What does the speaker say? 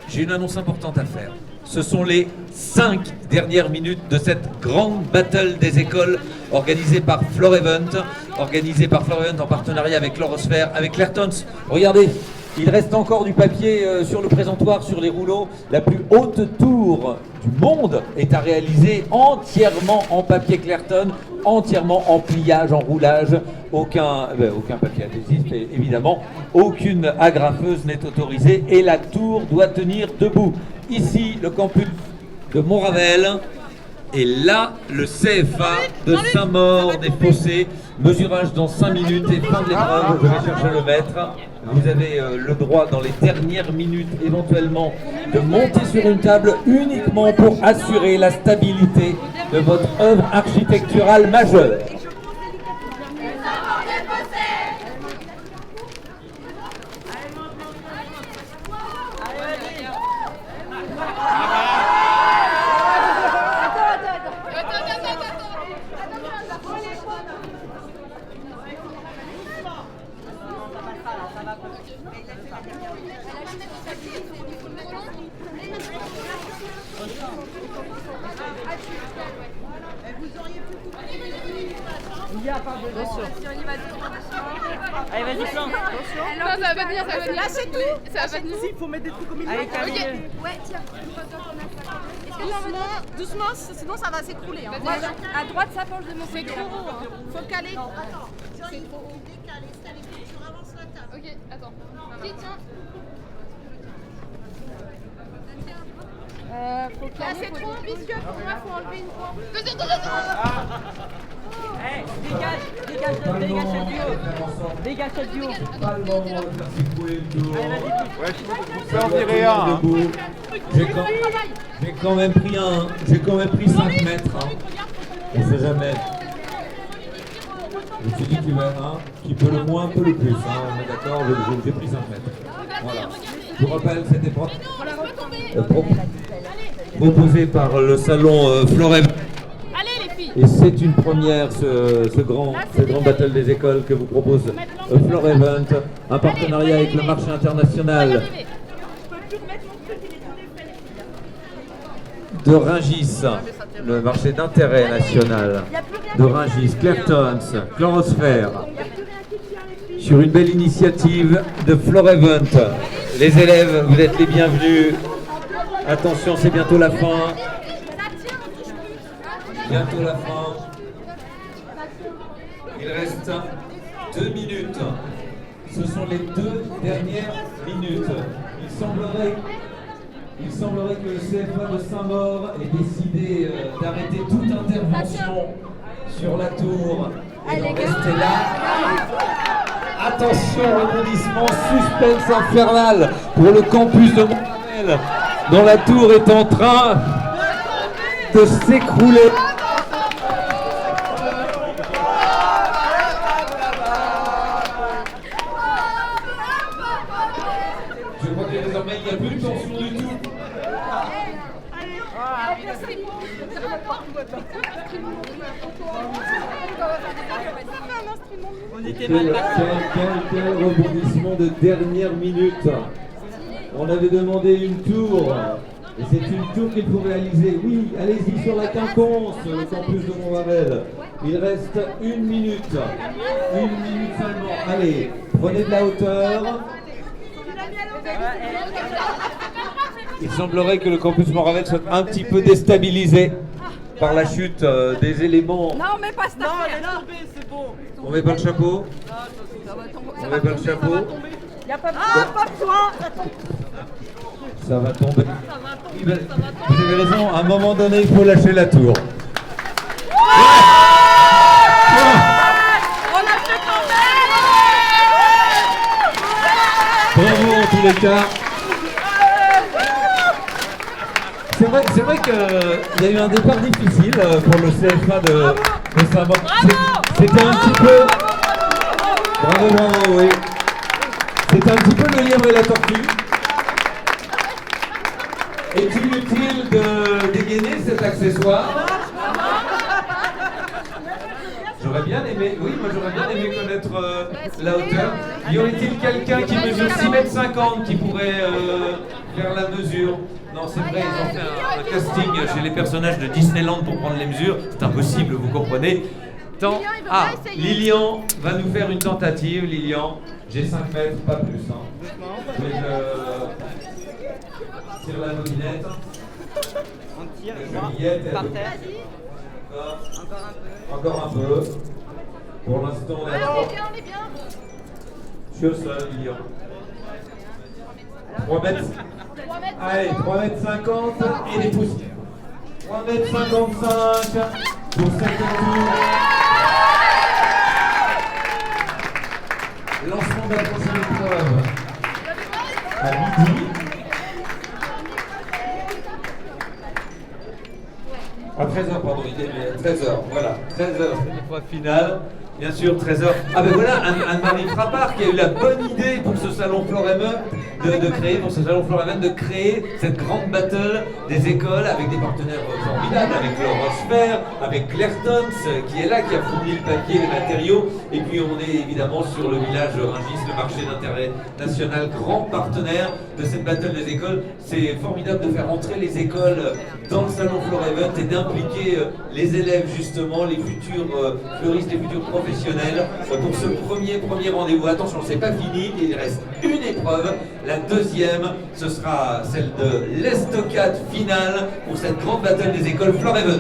j'ai une annonce importante à faire. Ce sont les 5 dernières minutes de cette grande battle des écoles organisée par Floor Event, en partenariat avec l'Horosphère, avec Clairtons. Regardez, il reste encore du papier sur le présentoir, sur les rouleaux. La plus haute tour du monde est à réaliser entièrement en papier Clairton, entièrement en pliage, en roulage. Aucun papier adhésif, évidemment. Aucune agrafeuse n'est autorisée et la tour doit tenir debout. Ici, le campus de Montravel. Et là, le CFA de Saint-Maur-des-Fossés. Mesurage dans 5 minutes et fin de l'épreuve. Je vais chercher le maître. Vous avez le droit dans les dernières minutes éventuellement de monter sur une table uniquement pour assurer la stabilité de votre œuvre architecturale majeure. Allez, vas-y, flanc. Non, ça va venir, ça va venir. Là, c'est tout. Ça va venir. Il faut mettre des trucs comme il Allez, faut. Camille. Ouais, tiens. Doucement, sinon ça va s'écrouler. Hein. Moi, à droite, ça penche de mon côté. C'est trop haut. Hein. Faut caler. Attends, c'est trop haut. Décaler, tu ravances la table. Ok, attends. Qui tient Là, c'est trop ambitieux pour moi, faut enlever une fois. Hey, dégage le duo. Dégage le duo. Pas le moment de faire s'écrouler le tour. Allez, vas-y. Ouais, je peux en virer un. Hein. J'ai quand même pris 5 mètres. Hein. On sait jamais. Je me suis dit qu'il y en a un qui peut le moins, peut le plus. Hein. On est d'accord, j'ai pris 5 mètres. Voilà. Je vous rappelle, c'était proposé par le salon Floor Event. Et c'est une première, ce grand battle des écoles que vous propose Floor Event, un partenariat avec le marché international de Rungis, le marché d'intérêt national de Rungis, Clairtons, L'Horosphère, sur une belle initiative de Floor Event. Les élèves, vous êtes les bienvenus. Attention, c'est bientôt la fin. Bientôt la fin. Il reste 2 minutes. Ce sont les 2 dernières minutes. Il semblerait que le CFA de Saint-Maur ait décidé d'arrêter toute intervention sur la tour et d'en rester là. Attention, rebondissement, suspense infernal pour le campus de Montravel, dont la tour est en train de s'écrouler. Je crois que désormais il n'y a plus de tension du tout. Quel rebondissement de dernière minute. On avait demandé une tour. Et c'est une tour qu'il faut réaliser. Oui, allez-y sur la quinconce, le campus de Montravel. Il reste 1 minute. 1 minute seulement. Allez, prenez de la hauteur. Il semblerait que le campus Montravel soit un petit peu déstabilisé par la chute des éléments. Non, on met pas cette affaire. C'est bon. On met pas le chapeau. On met pas le chapeau. Y a pas besoin. Ça va tomber. Vous avez raison, à un moment donné, il faut lâcher la tour. On a fait quand même. Bravo en tous les cas. C'est vrai qu'il y a eu un départ difficile pour le CFA de Saint-Maur. C'était un petit peu... Bravo, oui. C'était un petit peu le lièvre et la tortue. Est-il utile de dégainer cet accessoire? J'aurais bien aimé, oui, moi j'aurais bien aimé connaître la hauteur. Y aurait-il quelqu'un qui mesure 6,50 m qui pourrait faire la mesure? Non, c'est vrai, ils ont fait un casting chez les personnages de Disneyland pour prendre les mesures. C'est impossible, vous comprenez. Ah, Lilian va nous faire une tentative. Lilian, j'ai 5 mètres, pas plus. Hein. Je tire la nominette. On tire, Par terre. Encore un peu. Pour l'instant, on est On est bien. Je suis au sol, Lilian. 3 mètres. Allez, 3 mètres 50 et des poussières. 3 mètres 55 pour cette tour. Lancement de la prochaine épreuve à midi. À 13h, pardon, il est 13h, voilà, 13h, c'est l'épreuve finale. Bien sûr, 13h. Ah ben voilà, Anne-Marie Frappard qui a eu la bonne idée pour ce salon Floreven de créer cette grande battle des écoles avec des partenaires formidables, avec l'Horosphère, avec Clairton qui est là, qui a fourni le papier, les matériaux. Et puis on est évidemment sur le village Rungis, le marché d'intérêt national, grand partenaire de cette battle des écoles. C'est formidable de faire entrer les écoles dans le salon Floreven et d'impliquer les élèves justement, les futurs fleuristes, les futurs professionnels pour ce premier rendez-vous. Attention, c'est pas fini, il reste une épreuve. La deuxième, ce sera celle de l'estocade finale pour cette grande battle des écoles Floreven.